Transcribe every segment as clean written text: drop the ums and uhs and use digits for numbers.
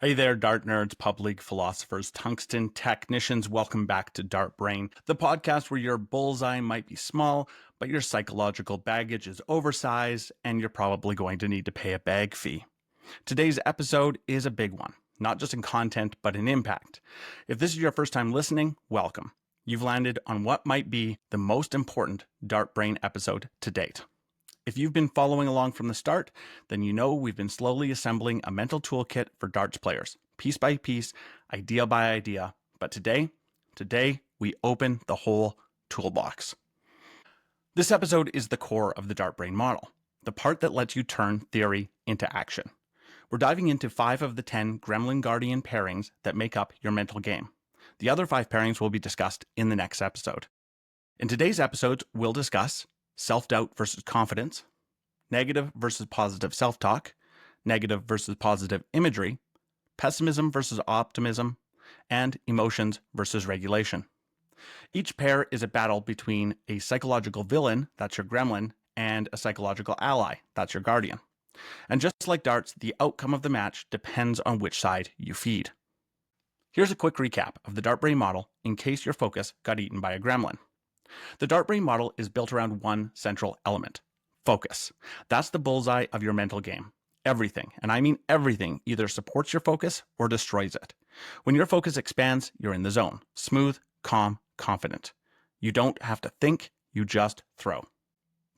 Hey there, Dart nerds, pub league philosophers, tungsten technicians. Welcome back to DartBrain, the podcast where your bullseye might be small, but your psychological baggage is oversized, and you're probably going to need to pay a bag fee. Today's episode is a big one, not just in content, but in impact. If this is your first time listening, welcome. You've landed on what might be the most important DartBrain episode to date. If you've been following along from the start, then you know we've been slowly assembling a mental toolkit for darts players, piece by piece, idea by idea. But today we open the whole toolbox. This episode is the core of the DartBrain model, the part that lets you turn theory into action. We're diving into 5 of the 10 Gremlin Guardian pairings that make up your mental game. The other 5 pairings will be discussed in the next episode. In today's episodes, we'll discuss self-doubt versus confidence, negative versus positive self-talk, negative versus positive imagery, pessimism versus optimism, and emotions versus regulation. Each pair is a battle between a psychological villain, that's your gremlin, and a psychological ally, that's your guardian. And just like darts, the outcome of the match depends on which side you feed. Here's a quick recap of the DartBrain model in case your focus got eaten by a gremlin. The DartBrain model is built around one central element: focus. That's the bullseye of your mental game. Everything, and I mean everything, either supports your focus or destroys it. When your focus expands, you're in the zone. Smooth, calm, confident. You don't have to think, you just throw.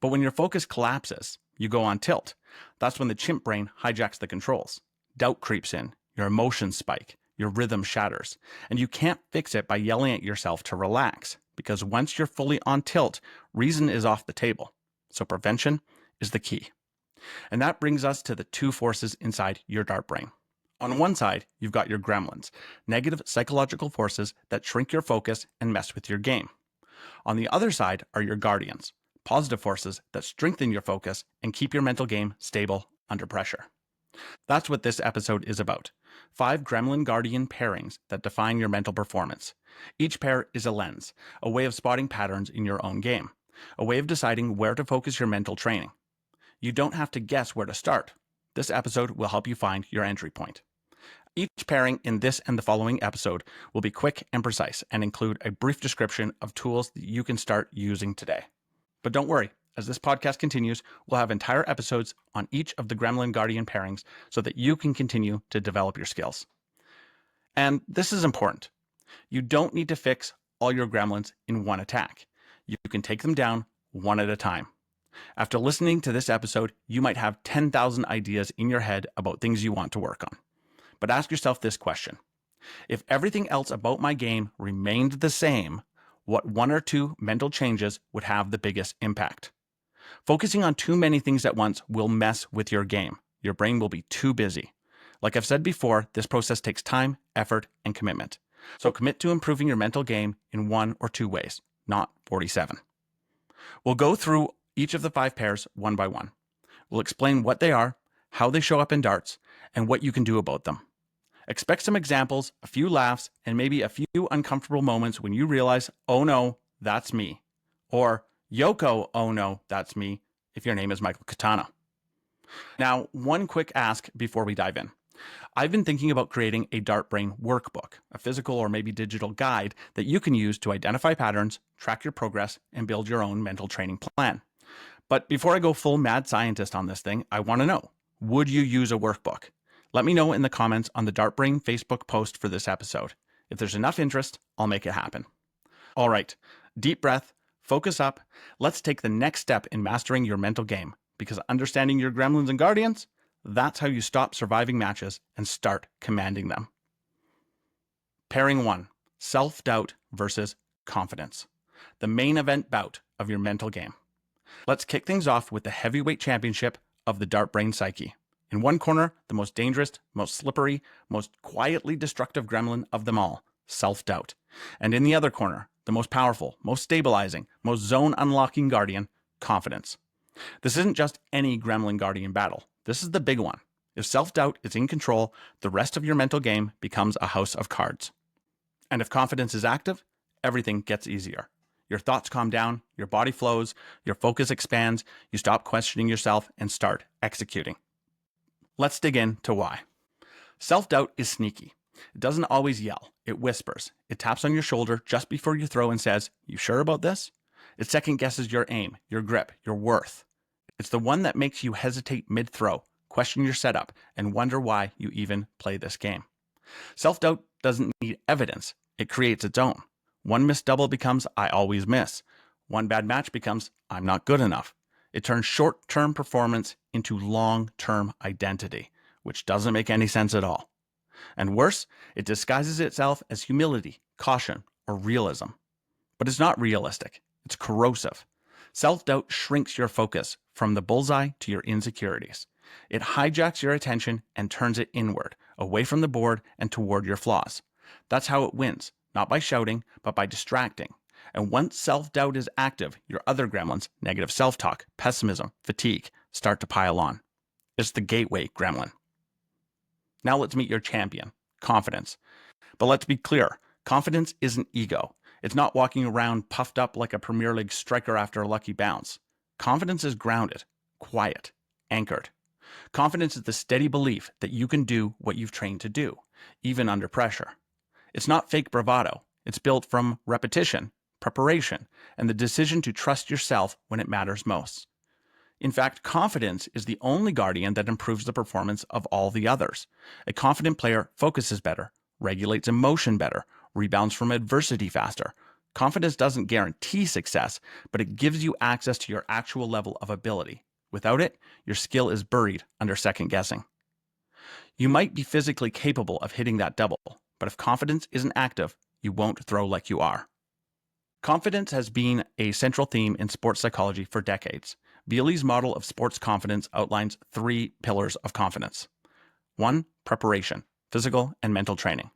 But when your focus collapses, you go on tilt. That's when the chimp brain hijacks the controls. Doubt creeps in, your emotions spike, your rhythm shatters, and you can't fix it by yelling at yourself to relax. Because once you're fully on tilt, reason is off the table. So prevention is the key. And that brings us to the 2 forces inside your DartBrain. On one side, you've got your gremlins, negative psychological forces that shrink your focus and mess with your game. On the other side are your guardians, positive forces that strengthen your focus and keep your mental game stable under pressure. That's what this episode is about. 5 Gremlin Guardian pairings that define your mental performance. Each pair is a lens, a way of spotting patterns in your own game, a way of deciding where to focus your mental training. You don't have to guess where to start. This episode will help you find your entry point. Each pairing in this and the following episode will be quick and precise and include a brief description of tools that you can start using today. But don't worry, as this podcast continues, we'll have entire episodes on each of the Gremlin Guardian pairings so that you can continue to develop your skills. And this is important. You don't need to fix all your gremlins in one attack. You can take them down one at a time. After listening to this episode, you might have 10,000 ideas in your head about things you want to work on. But ask yourself this question: if everything else about my game remained the same, what 1 or 2 mental changes would have the biggest impact? Focusing on too many things at once will mess with your game. Your brain will be too busy. Like I've said before, this process takes time, effort, and commitment. So commit to improving your mental game in 1 or 2 ways, not 47. We'll go through each of the 5 pairs one by one. We'll explain what they are, how they show up in darts, and what you can do about them. Expect some examples, a few laughs, and maybe a few uncomfortable moments when you realize, oh no, that's me. Or, Yoko, oh no, that's me, if your name is Michael Katana. Now, one quick ask before we dive in. I've been thinking about creating a DartBrain workbook, a physical or maybe digital guide that you can use to identify patterns, track your progress, and build your own mental training plan. But before I go full mad scientist on this thing, I want to know, would you use a workbook? Let me know in the comments on the DartBrain Facebook post for this episode. If there's enough interest, I'll make it happen. All right, deep breath, focus up. Let's take the next step in mastering your mental game, because understanding your gremlins and guardians, that's how you stop surviving matches and start commanding them. Pairing 1, self-doubt versus confidence. The main event bout of your mental game. Let's kick things off with the heavyweight championship of the DartBrain psyche. In one corner, the most dangerous, most slippery, most quietly destructive gremlin of them all, self-doubt. And in the other corner, the most powerful, most stabilizing, most zone-unlocking guardian, confidence. This isn't just any Gremlin Guardian battle. This is the big one. If self-doubt is in control, the rest of your mental game becomes a house of cards. And if confidence is active, everything gets easier. Your thoughts calm down, your body flows, your focus expands, you stop questioning yourself and start executing. Let's dig into why. Self-doubt is sneaky. It doesn't always yell. It whispers. It taps on your shoulder just before you throw and says, "You sure about this?" It second guesses your aim, your grip, your worth. It's the one that makes you hesitate mid-throw, question your setup, and wonder why you even play this game. Self-doubt doesn't need evidence. It creates its own. One missed double becomes "I always miss." One bad match becomes "I'm not good enough." It turns short-term performance into long-term identity, which doesn't make any sense at all. And worse, it disguises itself as humility, caution, or realism. But it's not realistic. It's corrosive. Self-doubt shrinks your focus from the bullseye to your insecurities. It hijacks your attention and turns it inward, away from the board and toward your flaws. That's how it wins, not by shouting, but by distracting. And once self-doubt is active, your other gremlins, negative self-talk, pessimism, fatigue, start to pile on. It's the gateway gremlin. Now let's meet your champion, confidence. But let's be clear, confidence isn't ego. It's not walking around puffed up like a Premier League striker after a lucky bounce. Confidence is grounded, quiet, anchored. Confidence is the steady belief that you can do what you've trained to do, even under pressure. It's not fake bravado. It's built from repetition, preparation, and the decision to trust yourself when it matters most. In fact, confidence is the only guardian that improves the performance of all the others. A confident player focuses better, regulates emotion better, rebounds from adversity faster. Confidence doesn't guarantee success, but it gives you access to your actual level of ability. Without it, your skill is buried under second guessing. You might be physically capable of hitting that double, but if confidence isn't active, you won't throw like you are. Confidence has been a central theme in sports psychology for decades. Beale's model of sports confidence outlines 3 pillars of confidence. 1. Preparation, physical and mental training.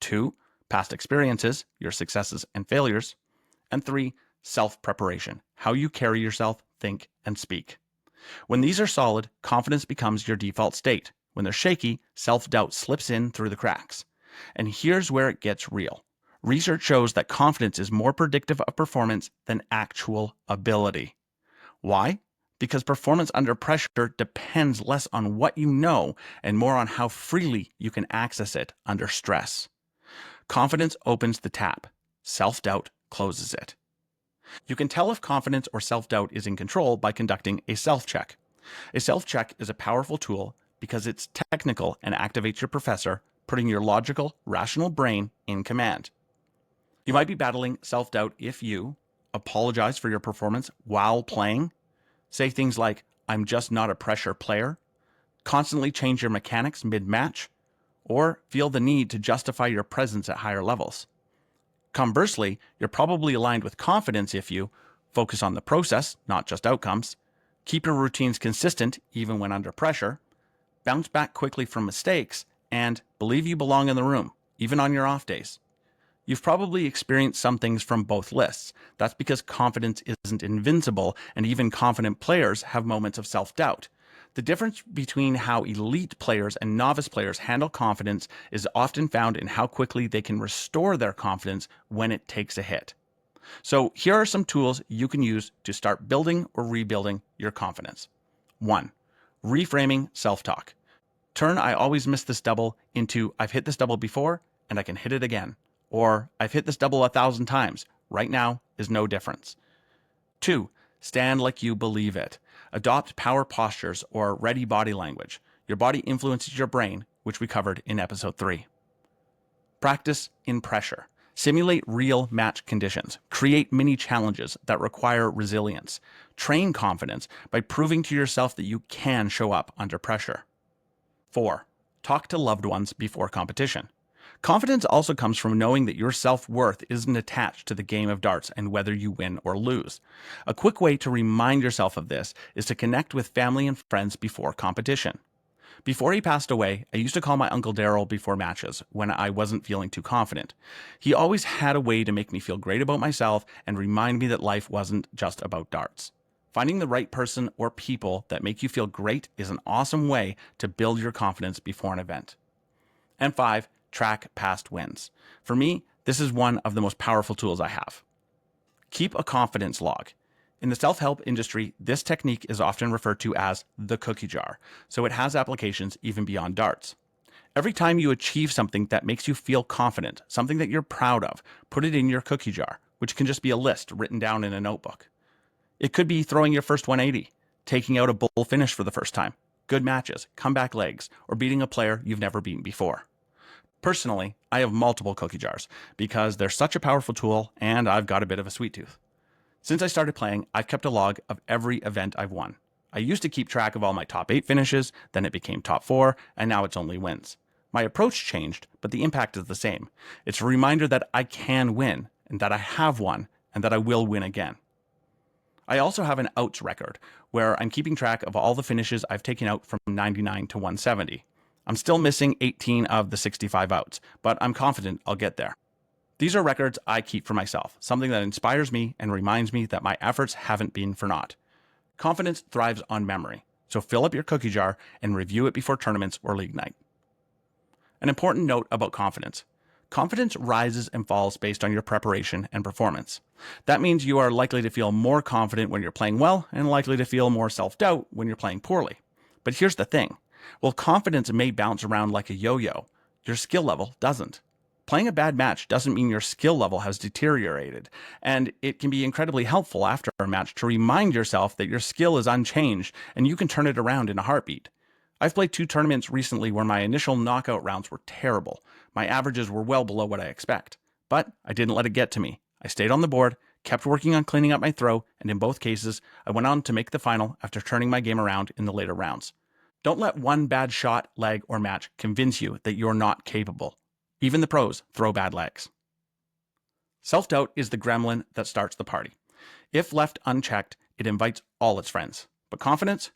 2. Past experiences, your successes and failures. And 3. Self-preparation, how you carry yourself, think, and speak. When these are solid, confidence becomes your default state. When they're shaky, self-doubt slips in through the cracks. And here's where it gets real. Research shows that confidence is more predictive of performance than actual ability. Why? Because performance under pressure depends less on what you know and more on how freely you can access it under stress. Confidence opens the tap. Self-doubt closes it. You can tell if confidence or self-doubt is in control by conducting a self-check. A self-check is a powerful tool because it's technical and activates your professor, putting your logical, rational brain in command. You might be battling self-doubt if you apologize for your performance while playing, say things like, "I'm just not a pressure player," constantly change your mechanics mid-match, or feel the need to justify your presence at higher levels. Conversely, you're probably aligned with confidence if you focus on the process, not just outcomes, keep your routines consistent even when under pressure, bounce back quickly from mistakes, and believe you belong in the room, even on your off days. You've probably experienced some things from both lists. That's because confidence isn't invincible, and even confident players have moments of self-doubt. The difference between how elite players and novice players handle confidence is often found in how quickly they can restore their confidence when it takes a hit. So here are some tools you can use to start building or rebuilding your confidence. 1. Reframing self-talk. Turn "I always miss this double" into "I've hit this double before and I can hit it again." Or "I've hit this double 1,000 times. Right now is no difference." 2. Stand like you believe it. Adopt power postures or ready body language. Your body influences your brain, which we covered in episode 3. Practice in pressure. Simulate real match conditions. Create mini challenges that require resilience. Train confidence by proving to yourself that you can show up under pressure. 4. Talk to loved ones before competition. Confidence also comes from knowing that your self-worth isn't attached to the game of darts and whether you win or lose. A quick way to remind yourself of this is to connect with family and friends before competition. Before he passed away, I used to call my Uncle Daryl before matches when I wasn't feeling too confident. He always had a way to make me feel great about myself and remind me that life wasn't just about darts. Finding the right person or people that make you feel great is an awesome way to build your confidence before an event. And 5. Track past wins. For me, this is one of the most powerful tools I have. Keep a confidence log. In the self-help industry, this technique is often referred to as the cookie jar, so it has applications even beyond darts. Every time you achieve something that makes you feel confident, something that you're proud of, put it in your cookie jar, which can just be a list written down in a notebook. It could be throwing your first 180, taking out a bull finish for the first time, good matches, comeback legs, or beating a player you've never beaten before. Personally, I have multiple cookie jars because they're such a powerful tool and I've got a bit of a sweet tooth. Since I started playing, I've kept a log of every event I've won. I used to keep track of all my top 8 finishes, then it became top 4, and now it's only wins. My approach changed, but the impact is the same. It's a reminder that I can win, and that I have won, and that I will win again. I also have an outs record, where I'm keeping track of all the finishes I've taken out from 99 to 170. I'm still missing 18 of the 65 outs, but I'm confident I'll get there. These are records I keep for myself, something that inspires me and reminds me that my efforts haven't been for naught. Confidence thrives on memory, so fill up your cookie jar and review it before tournaments or league night. An important note about confidence. Confidence rises and falls based on your preparation and performance. That means you are likely to feel more confident when you're playing well and likely to feel more self-doubt when you're playing poorly. But here's the thing. While confidence may bounce around like a yo-yo, your skill level doesn't. Playing a bad match doesn't mean your skill level has deteriorated, and it can be incredibly helpful after a match to remind yourself that your skill is unchanged and you can turn it around in a heartbeat. I've played 2 tournaments recently where my initial knockout rounds were terrible. My averages were well below what I expect. But I didn't let it get to me. I stayed on the board, kept working on cleaning up my throw, and in both cases, I went on to make the final after turning my game around in the later rounds. Don't let one bad shot, leg, or match convince you that you're not capable. Even the pros throw bad legs. Self-doubt is the gremlin that starts the party. If left unchecked, it invites all its friends. But confidence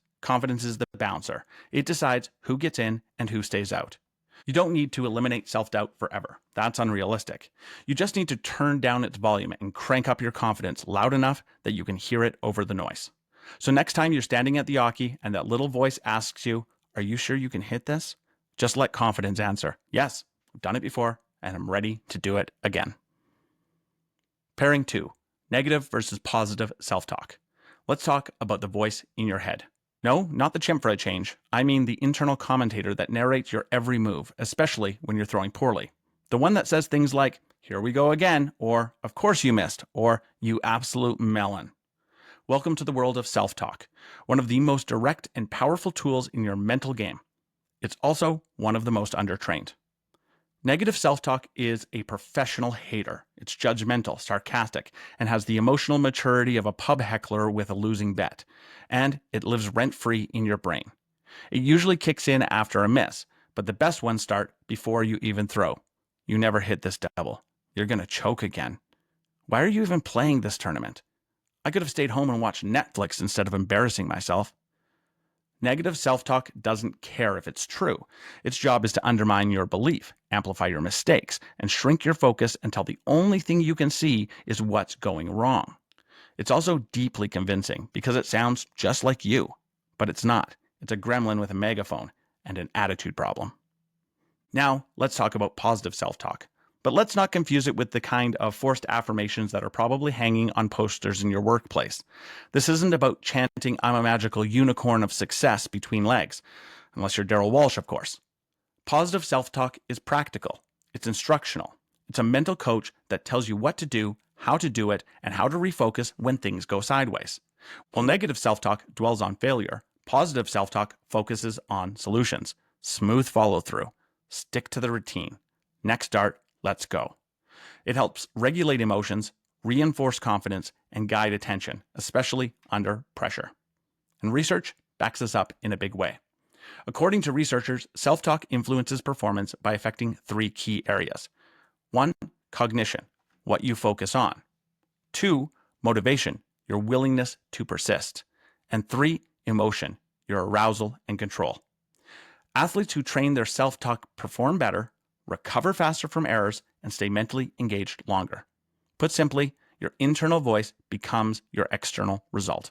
is the bouncer. It decides who gets in and who stays out. You don't need to eliminate self-doubt forever. That's unrealistic. You just need to turn down its volume and crank up your confidence loud enough that you can hear it over the noise. So next time you're standing at the hockey and that little voice asks you, "Are you sure you can hit this?" Just let confidence answer, "Yes, I've done it before and I'm ready to do it again." Pairing 2, negative versus positive self-talk. Let's talk about the voice in your head. No, not the chimp for a change. I mean the internal commentator that narrates your every move, especially when you're throwing poorly. The one that says things like, "Here we go again," or "Of course you missed," or "You absolute melon." Welcome to the world of self-talk, one of the most direct and powerful tools in your mental game. It's also one of the most undertrained. Negative self-talk is a professional hater. It's judgmental, sarcastic, and has the emotional maturity of a pub heckler with a losing bet. And it lives rent-free in your brain. It usually kicks in after a miss, but the best ones start before you even throw. "You never hit this double. You're going to choke again. Why are you even playing this tournament? I could have stayed home and watched Netflix instead of embarrassing myself." Negative self-talk doesn't care if it's true. Its job is to undermine your belief, amplify your mistakes, and shrink your focus until the only thing you can see is what's going wrong. It's also deeply convincing because it sounds just like you, but it's not. It's a gremlin with a megaphone and an attitude problem. Now, let's talk about positive self-talk. But let's not confuse it with the kind of forced affirmations that are probably hanging on posters in your workplace. This isn't about chanting, "I'm a magical unicorn of success" between legs, unless you're Daryl Walsh, of course. Positive self-talk is practical. It's instructional. It's a mental coach that tells you what to do, how to do it, and how to refocus when things go sideways. While negative self-talk dwells on failure, positive self-talk focuses on solutions. Smooth follow-through. Stick to the routine. Next dart. Let's go. It helps regulate emotions, reinforce confidence, and guide attention, especially under pressure. And research backs this up in a big way. According to researchers, self-talk influences performance by affecting 3 key areas. 1, cognition, what you focus on. 2, motivation, your willingness to persist. And 3, emotion, your arousal and control. Athletes who train their self-talk perform better, recover faster from errors, and stay mentally engaged longer. Put simply, your internal voice becomes your external result.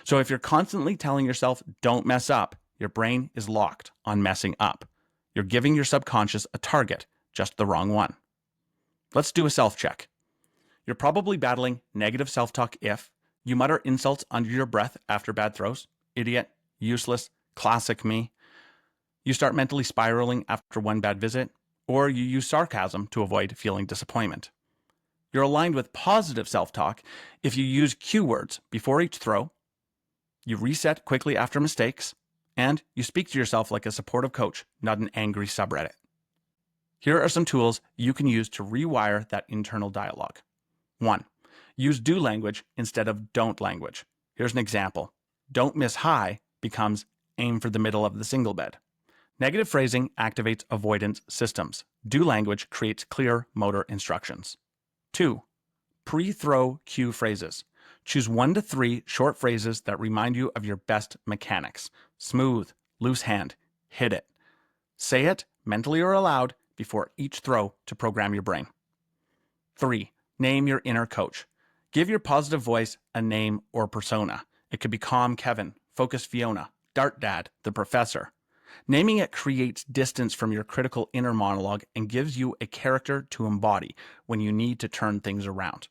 So if you're constantly telling yourself, "Don't mess up," your brain is locked on messing up. You're giving your subconscious a target, just the wrong one. Let's do a self-check. You're probably battling negative self-talk if you mutter insults under your breath after bad throws. "Idiot," "useless," "classic me." You start mentally spiraling after one bad visit, or you use sarcasm to avoid feeling disappointment. You're aligned with positive self-talk if you use cue words before each throw, you reset quickly after mistakes, and you speak to yourself like a supportive coach, not an angry subreddit. Here are some tools you can use to rewire that internal dialogue. 1. Use do language instead of don't language. Here's an example. Don't miss high becomes aim for the middle of the single bed. Negative phrasing activates avoidance systems. Do language creates clear motor instructions. 2. Pre-throw cue phrases. Choose 1 to 3 short phrases that remind you of your best mechanics. Smooth, loose hand, hit it. Say it, mentally or aloud, before each throw to program your brain. 3. Name your inner coach. Give your positive voice a name or persona. It could be Calm Kevin, Focus Fiona, Dart Dad, the Professor. Naming it creates distance from your critical inner monologue and gives you a character to embody when you need to turn things around.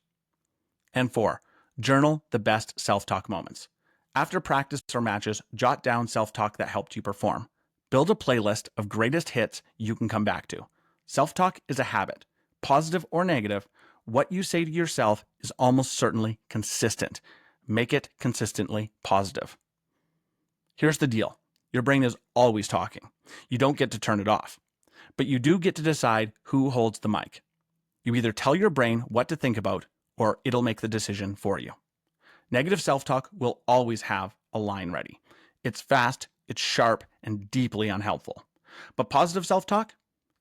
And 4. Journal the best self-talk moments. After practice or matches, jot down self-talk that helped you perform. Build a playlist of greatest hits you can come back to. Self-talk is a habit. Positive or negative, what you say to yourself is almost certainly consistent. Make it consistently positive. Here's the deal. Your brain is always talking. You don't get to turn it off. But you do get to decide who holds the mic. You either tell your brain what to think about, or it'll make the decision for you. Negative self-talk will always have a line ready. It's fast, it's sharp, and deeply unhelpful. But positive self-talk?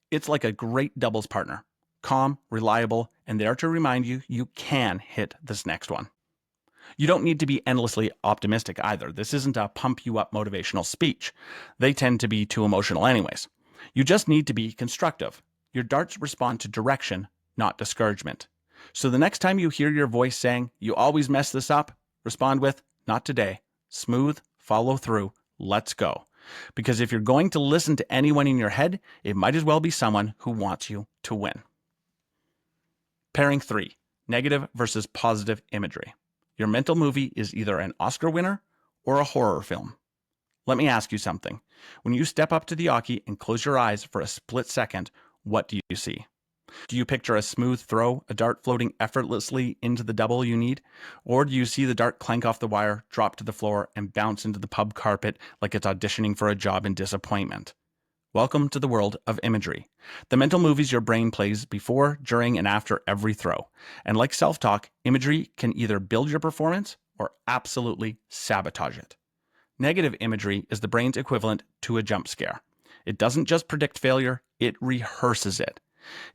It's like a great doubles partner. Calm, reliable, and there to remind you you can hit this next one. You don't need to be endlessly optimistic either. This isn't a pump you up motivational speech. They tend to be too emotional anyways. You just need to be constructive. Your darts respond to direction, not discouragement. So the next time you hear your voice saying, "You always mess this up," respond with, "Not today." Smooth, follow through, let's go. Because if you're going to listen to anyone in your head, it might as well be someone who wants you to win. Pairing 3, negative versus positive imagery. Your mental movie is either an Oscar winner or a horror film. Let me ask you something. When you step up to the hockey and close your eyes for a split second, what do you see? Do you picture a smooth throw, a dart floating effortlessly into the double you need? Or do you see the dart clank off the wire, drop to the floor, and bounce into the pub carpet like it's auditioning for a job in disappointment? Welcome to the world of imagery. The mental movies your brain plays before, during, and after every throw. And like self-talk, imagery can either build your performance or absolutely sabotage it. Negative imagery is the brain's equivalent to a jump scare. It doesn't just predict failure, it rehearses it.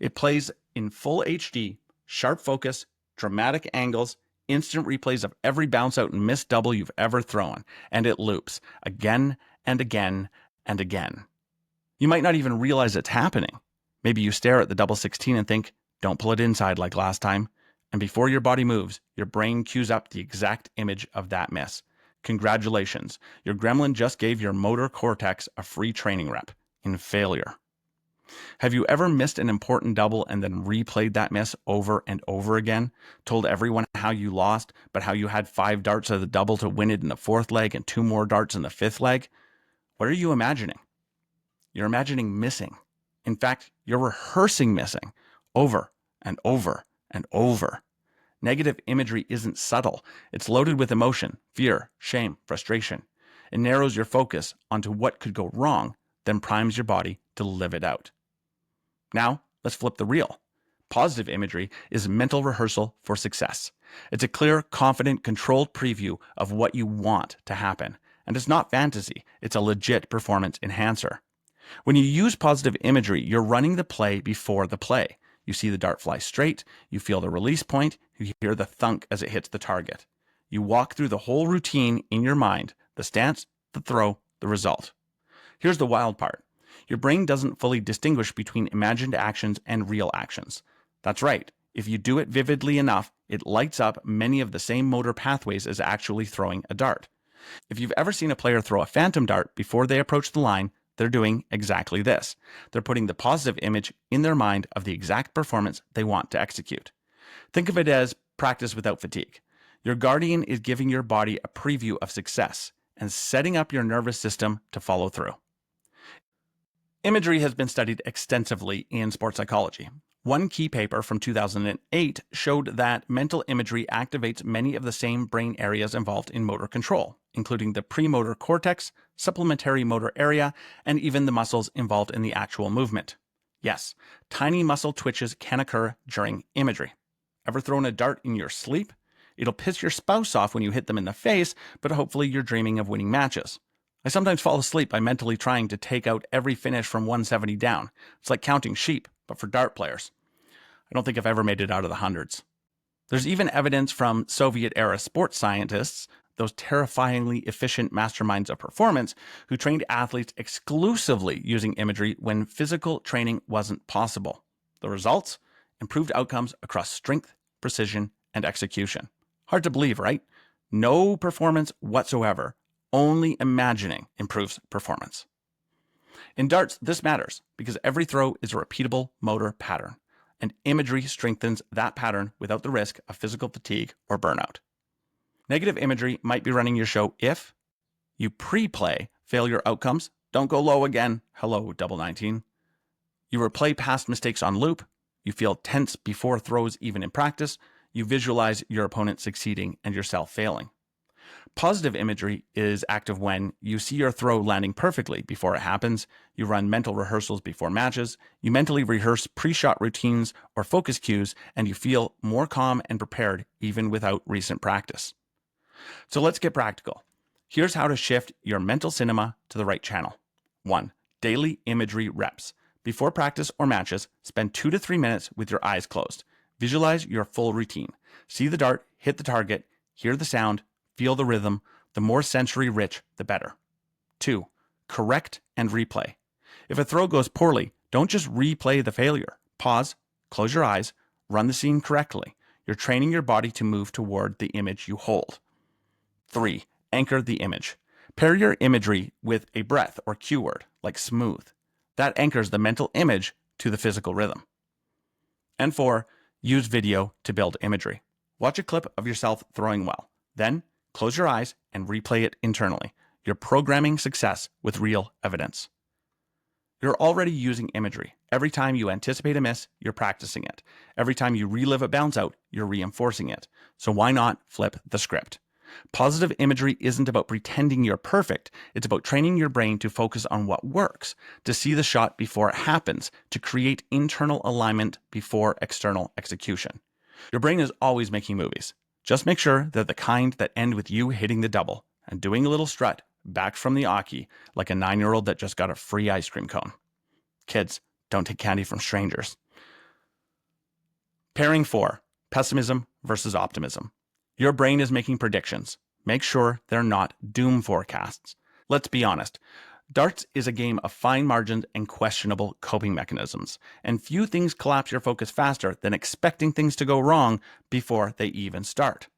It plays in full HD, sharp focus, dramatic angles, instant replays of every bounce out and missed double you've ever thrown, and it loops again and again and again. You might not even realize it's happening. Maybe you stare at the double 16 and think, "Don't pull it inside like last time." And before your body moves, your brain cues up the exact image of that miss. Congratulations, your gremlin just gave your motor cortex a free training rep in failure. Have you ever missed an important double and then replayed that miss over and over again? Told everyone how you lost, but how you had 5 darts of the double to win it in the 4th leg and 2 more darts in the 5th leg? What are you imagining? You're imagining missing. In fact, you're rehearsing missing over and over and over. Negative imagery isn't subtle. It's loaded with emotion, fear, shame, frustration. It narrows your focus onto what could go wrong, then primes your body to live it out. Now, let's flip the reel. Positive imagery is mental rehearsal for success. It's a clear, confident, controlled preview of what you want to happen. And it's not fantasy. It's a legit performance enhancer. When you use positive imagery, you're running the play before the play. You see the dart fly straight, you feel the release point, you hear the thunk as it hits the target. You walk through the whole routine in your mind, the stance, the throw, the result. Here's the wild part. Your brain doesn't fully distinguish between imagined actions and real actions. That's right. If you do it vividly enough, it lights up many of the same motor pathways as actually throwing a dart. If you've ever seen a player throw a phantom dart before they approach the line, they're doing exactly this. They're putting the positive image in their mind of the exact performance they want to execute. Think of it as practice without fatigue. Your guardian is giving your body a preview of success and setting up your nervous system to follow through. Imagery has been studied extensively in sports psychology. One key paper from 2008 showed that mental imagery activates many of the same brain areas involved in motor control, including the premotor cortex, supplementary motor area, and even the muscles involved in the actual movement. Yes, tiny muscle twitches can occur during imagery. Ever thrown a dart in your sleep? It'll piss your spouse off when you hit them in the face, but hopefully you're dreaming of winning matches. I sometimes fall asleep by mentally trying to take out every finish from 170 down. It's like counting sheep, but for dart players. I don't think I've ever made it out of the hundreds. There's even evidence from Soviet-era sports scientists, those terrifyingly efficient masterminds of performance, who trained athletes exclusively using imagery when physical training wasn't possible. The results? Improved outcomes across strength, precision, and execution. Hard to believe, right? No performance whatsoever. Only imagining improves performance. In darts, this matters because every throw is a repeatable motor pattern, and imagery strengthens that pattern without the risk of physical fatigue or burnout. Negative imagery might be running your show if you pre-play failure outcomes. Don't go low again. Hello, double 19. You replay past mistakes on loop. You feel tense before throws even in practice. You visualize your opponent succeeding and yourself failing. Positive imagery is active when you see your throw landing perfectly before it happens, you run mental rehearsals before matches, you mentally rehearse pre-shot routines or focus cues, and you feel more calm and prepared even without recent practice. So let's get practical. Here's how to shift your mental cinema to the right channel. 1. Daily imagery reps. Before practice or matches, spend 2 to 3 minutes with your eyes closed. Visualize your full routine. See the dart, hit the target, hear the sound, feel the rhythm. The more sensory rich, the better. 2. Correct and replay. If a throw goes poorly, don't just replay the failure. Pause, close your eyes, run the scene correctly. You're training your body to move toward the image you hold. 3. Anchor the image. Pair your imagery with a breath or cue word, like smooth. That anchors the mental image to the physical rhythm. And 4. Use video to build imagery. Watch a clip of yourself throwing well. Then, close your eyes and replay it internally. You're programming success with real evidence. You're already using imagery. Every time you anticipate a miss, you're practicing it. Every time you relive a bounce out, you're reinforcing it. So why not flip the script? Positive imagery isn't about pretending you're perfect. It's about training your brain to focus on what works, to see the shot before it happens, to create internal alignment before external execution. Your brain is always making movies. Just make sure they're the kind that end with you hitting the double and doing a little strut back from the Aki like a 9-year-old that just got a free ice cream cone. Kids, don't take candy from strangers. Pairing 4, pessimism versus optimism. Your brain is making predictions. Make sure they're not doom forecasts. Let's be honest. Darts is a game of fine margins and questionable coping mechanisms, and few things collapse your focus faster than expecting things to go wrong before they even start.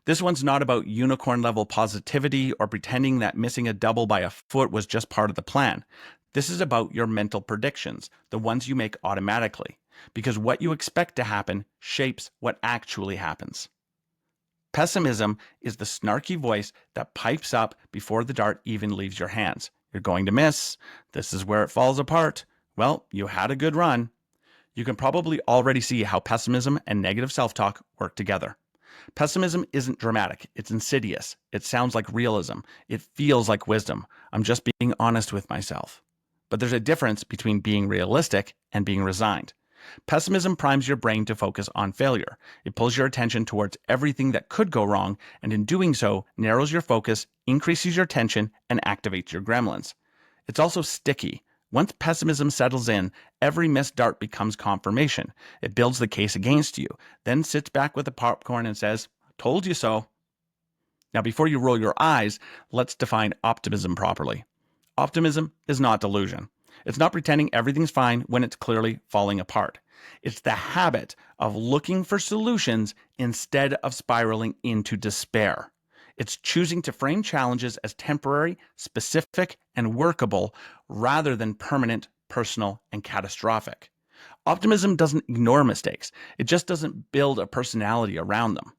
This one's not about unicorn-level positivity or pretending that missing a double by a foot was just part of the plan. This is about your mental predictions, the ones you make automatically, because what you expect to happen shapes what actually happens. Pessimism is the snarky voice that pipes up before the dart even leaves your hands. You're going to miss. This is where it falls apart. Well, you had a good run. You can probably already see how pessimism and negative self-talk work together. Pessimism isn't dramatic. It's insidious. It sounds like realism. It feels like wisdom. I'm just being honest with myself. But there's a difference between being realistic and being resigned. Pessimism primes your brain to focus on failure. It pulls your attention towards everything that could go wrong, and in doing so, narrows your focus, increases your tension, and activates your gremlins. It's also sticky. Once pessimism settles in, every missed dart becomes confirmation. It builds the case against you, then sits back with the popcorn and says, "Told you so." Now, before you roll your eyes, let's define optimism properly. Optimism is not delusion. It's not pretending everything's fine when it's clearly falling apart. It's the habit of looking for solutions instead of spiraling into despair. It's choosing to frame challenges as temporary, specific, and workable rather than permanent, personal, and catastrophic. Optimism doesn't ignore mistakes. It just doesn't build a personality around them.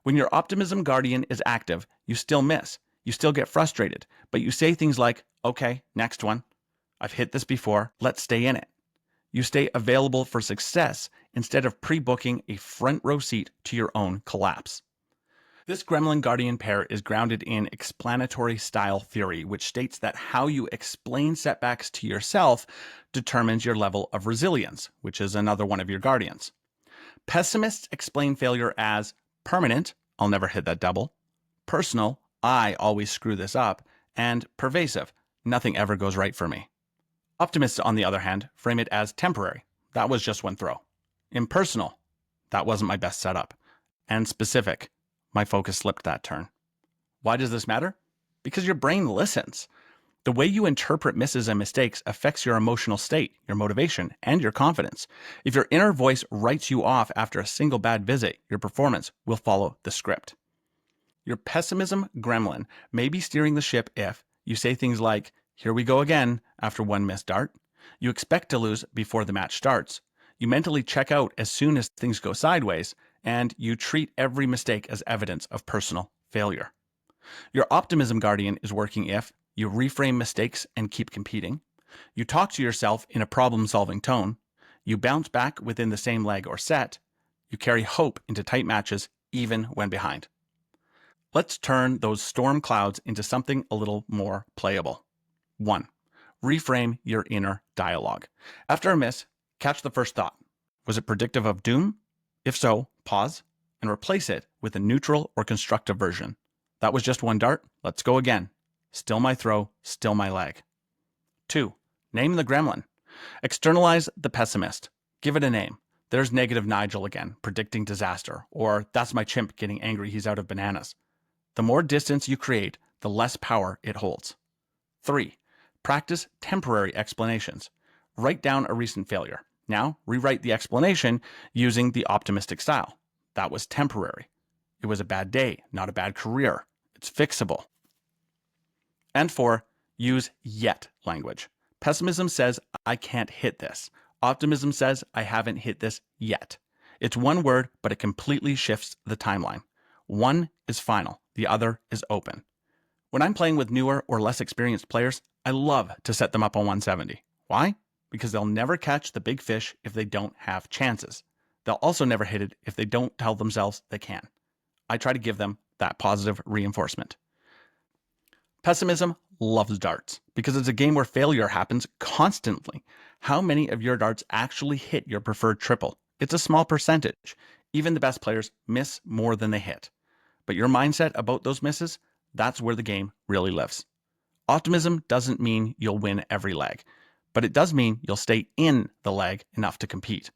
When your optimism guardian is active, you still miss. You still get frustrated, but you say things like, "Okay, next one." I've hit this before, let's stay in it. You stay available for success instead of pre-booking a front row seat to your own collapse. This Gremlin Guardian pair is grounded in explanatory style theory, which states that how you explain setbacks to yourself determines your level of resilience, which is another one of your guardians. Pessimists explain failure as permanent, I'll never hit that double, personal, I always screw this up, and pervasive, nothing ever goes right for me. Optimists, on the other hand, frame it as temporary, that was just one throw. Impersonal, that wasn't my best setup. And specific, my focus slipped that turn. Why does this matter? Because your brain listens. The way you interpret misses and mistakes affects your emotional state, your motivation, and your confidence. If your inner voice writes you off after a single bad visit, your performance will follow the script. Your pessimism gremlin may be steering the ship if you say things like, "Here we go again," after one missed dart. You expect to lose before the match starts. You mentally check out as soon as things go sideways, and you treat every mistake as evidence of personal failure. Your optimism guardian is working if you reframe mistakes and keep competing, you talk to yourself in a problem-solving tone, you bounce back within the same leg or set, you carry hope into tight matches even when behind. Let's turn those storm clouds into something a little more playable. 1. Reframe your inner dialogue. After a miss, catch the first thought. Was it predictive of doom? If so, pause and replace it with a neutral or constructive version. That was just one dart. Let's go again. Still my throw, still my leg. 2. Name the gremlin. Externalize the pessimist. Give it a name. There's negative Nigel again, predicting disaster. Or that's my chimp getting angry he's out of bananas. The more distance you create, the less power it holds. 3. Practice temporary explanations. Write down a recent failure. Now, rewrite the explanation using the optimistic style. That was temporary. It was a bad day, not a bad career. It's fixable. And 4, use yet language. Pessimism says, I can't hit this. Optimism says, I haven't hit this yet. It's one word, but it completely shifts the timeline. One is final, the other is open. When I'm playing with newer or less experienced players, I love to set them up on 170. Why? Because they'll never catch the big fish if they don't have chances. They'll also never hit it if they don't tell themselves they can. I try to give them that positive reinforcement. Pessimism loves darts because it's a game where failure happens constantly. How many of your darts actually hit your preferred triple? It's a small percentage. Even the best players miss more than they hit. But your mindset about those misses, that's where the game really lives. Optimism doesn't mean you'll win every leg, but it does mean you'll stay in the leg enough to compete.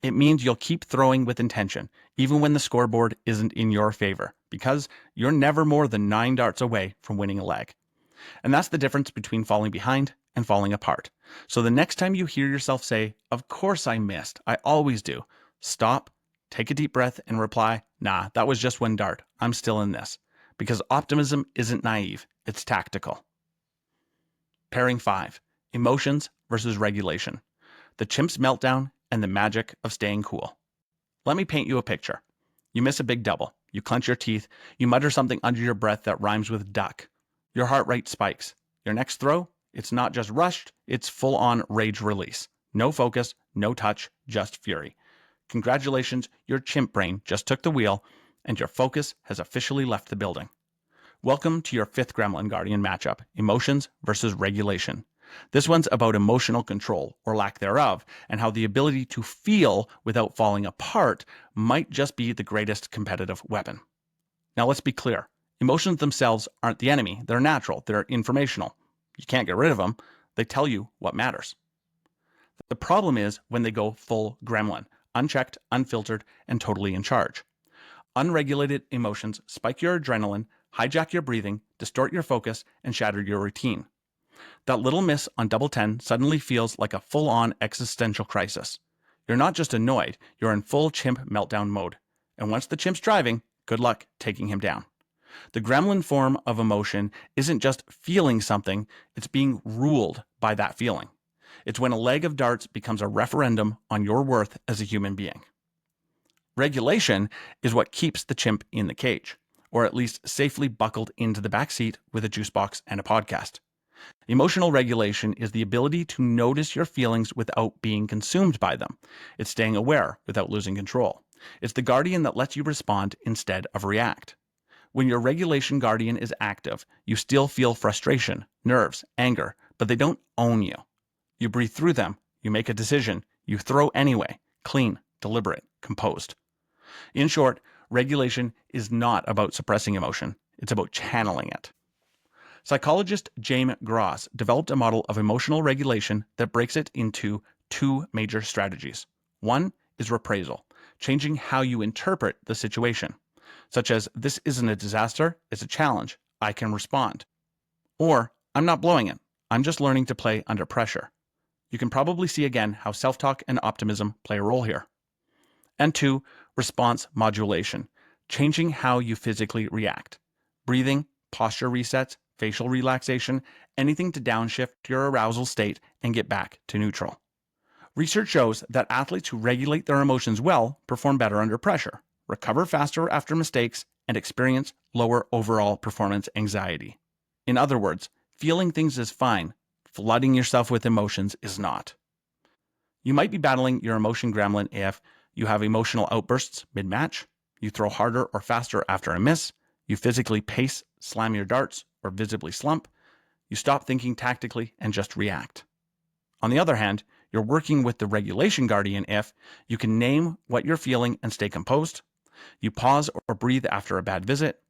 It means you'll keep throwing with intention, even when the scoreboard isn't in your favor, because you're never more than 9 darts away from winning a leg. And that's the difference between falling behind and falling apart. So the next time you hear yourself say, "Of course I missed, I always do," stop, take a deep breath, and reply, "Nah, that was just one dart. I'm still in this." Because optimism isn't naive, it's tactical. Pairing 5, emotions versus regulation. The chimp's meltdown and the magic of staying cool. Let me paint you a picture. You miss a big double. You clench your teeth. You mutter something under your breath that rhymes with duck. Your heart rate spikes. Your next throw, it's not just rushed, it's full-on rage release. No focus, no touch, just fury. Congratulations, your chimp brain just took the wheel and your focus has officially left the building. Welcome to your 5th Gremlin Guardian matchup, emotions versus regulation. This one's about emotional control, or lack thereof, and how the ability to feel without falling apart might just be the greatest competitive weapon. Now let's be clear. Emotions themselves aren't the enemy. They're natural. They're informational. You can't get rid of them. They tell you what matters. The problem is when they go full gremlin, unchecked, unfiltered, and totally in charge. Unregulated emotions spike your adrenaline, hijack your breathing, distort your focus, and shatter your routine. That little miss on double 10 suddenly feels like a full-on existential crisis. You're not just annoyed, you're in full chimp meltdown mode. And once the chimp's driving, good luck taking him down. The gremlin form of emotion isn't just feeling something, it's being ruled by that feeling. It's when a leg of darts becomes a referendum on your worth as a human being. Regulation is what keeps the chimp in the cage, or at least safely buckled into the back seat with a juice box and a podcast. Emotional regulation is the ability to notice your feelings without being consumed by them. It's staying aware without losing control. It's the guardian that lets you respond instead of react. When your regulation guardian is active, you still feel frustration, nerves, anger, but they don't own you. You breathe through them, you make a decision, you throw anyway, clean, deliberate, composed. In short, regulation is not about suppressing emotion, it's about channeling it. Psychologist James Gross developed a model of emotional regulation that breaks it into two major strategies. One is reprisal, changing how you interpret the situation, such as, this isn't a disaster, it's a challenge, I can respond. Or, I'm not blowing it, I'm just learning to play under pressure. You can probably see again how self-talk and optimism play a role here. And two, response modulation, changing how you physically react. Breathing, posture resets, facial relaxation, anything to downshift your arousal state and get back to neutral. Research shows that athletes who regulate their emotions well perform better under pressure, recover faster after mistakes, and experience lower overall performance anxiety. In other words, feeling things is fine, flooding yourself with emotions is not. You might be battling your emotion gremlin if you have emotional outbursts mid-match, you throw harder or faster after a miss, you physically pace, slam your darts, or visibly slump, you stop thinking tactically and just react. On the other hand, you're working with the regulation guardian if you can name what you're feeling and stay composed, you pause or breathe after a bad visit,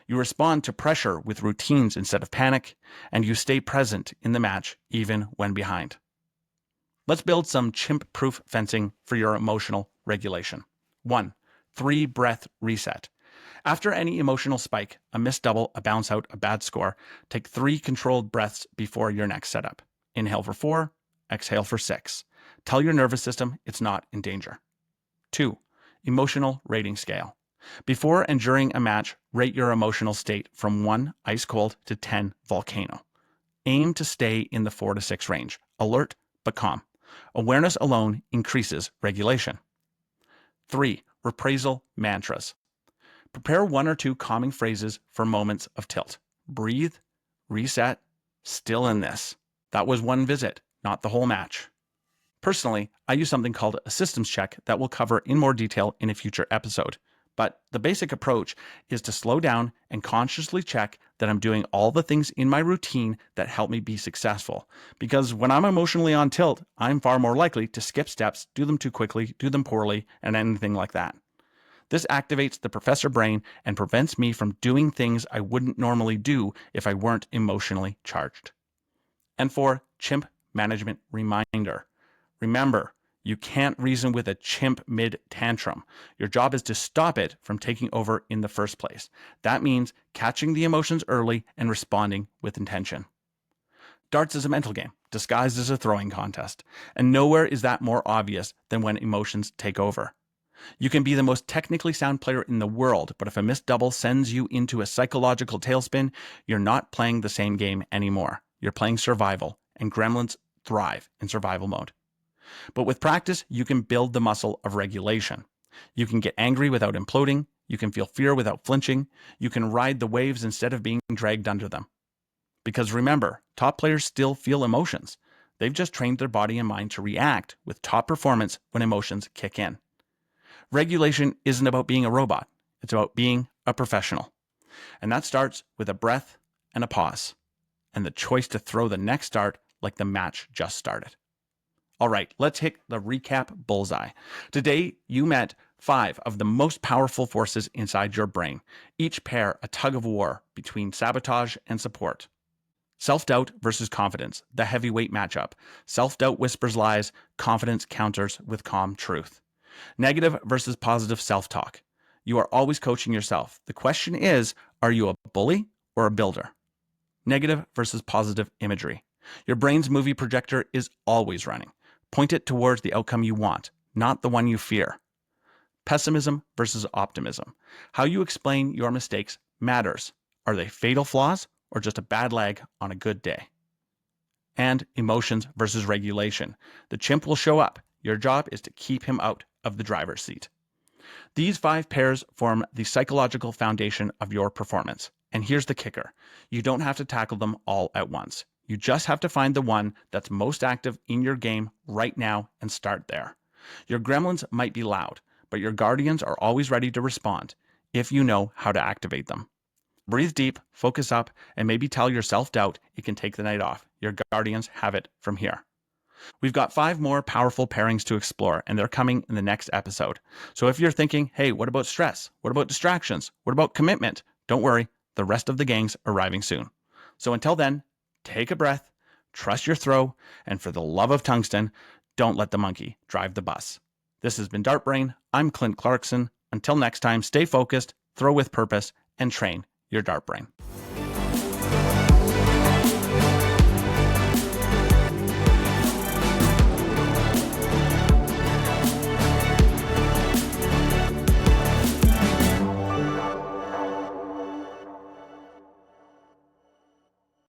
you respond to pressure with routines instead of panic, and you stay present in the match even when behind. Let's build some chimp-proof fencing for your emotional regulation. 1. 3-breath reset. After any emotional spike, a missed double, a bounce out, a bad score, take 3 controlled breaths before your next setup. Inhale for 4, exhale for 6. Tell your nervous system it's not in danger. 2. Emotional rating scale. Before and during a match, rate your emotional state from 1 ice cold to 10 volcano. Aim to stay in the 4 to 6 range, alert but calm. Awareness alone increases regulation. 3. Reprisal mantras. Prepare 1 or 2 calming phrases for moments of tilt. Breathe, reset, still in this. That was one visit, not the whole match. Personally, I use something called a systems check that we'll cover in more detail in a future episode. But the basic approach is to slow down and consciously check that I'm doing all the things in my routine that help me be successful. Because when I'm emotionally on tilt, I'm far more likely to skip steps, do them too quickly, do them poorly, and anything like that. This activates the professor brain and prevents me from doing things I wouldn't normally do if I weren't emotionally charged. And 4, chimp management reminder. Remember, you can't reason with a chimp mid-tantrum. Your job is to stop it from taking over in the first place. That means catching the emotions early and responding with intention. Darts is a mental game, disguised as a throwing contest, and nowhere is that more obvious than when emotions take over. You can be the most technically sound player in the world, but if a missed double sends you into a psychological tailspin, you're not playing the same game anymore. You're playing survival, and gremlins thrive in survival mode. But with practice, you can build the muscle of regulation. You can get angry without imploding. You can feel fear without flinching. You can ride the waves instead of being dragged under them. Because remember, top players still feel emotions. They've just trained their body and mind to react with top performance when emotions kick in. Regulation isn't about being a robot. It's about being a professional. And that starts with a breath and a pause, and the choice to throw the next dart like the match just started. All right, let's hit the recap bullseye. Today, you met 5 of the most powerful forces inside your brain, each pair a tug of war between sabotage and support. Self-doubt versus confidence, the heavyweight matchup. Self-doubt whispers lies, confidence counters with calm truth. Negative versus positive self-talk. You are always coaching yourself. The question is, are you a bully or a builder? Negative versus positive imagery. Your brain's movie projector is always running. Point it towards the outcome you want, not the one you fear. Pessimism versus optimism. How you explain your mistakes matters. Are they fatal flaws or just a bad leg on a good day? And emotions versus regulation. The chimp will show up. Your job is to keep him out of the driver's seat. These 5 pairs form the psychological foundation of your performance. And here's the kicker. You don't have to tackle them all at once. You just have to find the one that's most active in your game right now and start there. Your gremlins might be loud, but your guardians are always ready to respond if you know how to activate them. Breathe deep, focus up, and maybe tell your self-doubt it can take the night off. Your guardians have it from here. We've got 5 more powerful pairings to explore, and they're coming in the next episode. So if you're thinking, hey, what about stress? What about distractions? What about commitment? Don't worry, the rest of the gang's arriving soon. So until then, take a breath, trust your throw, and for the love of tungsten, don't let the monkey drive the bus. This has been DartBrain. I'm Clint Clarkson. Until next time, stay focused, throw with purpose, and train your DartBrain.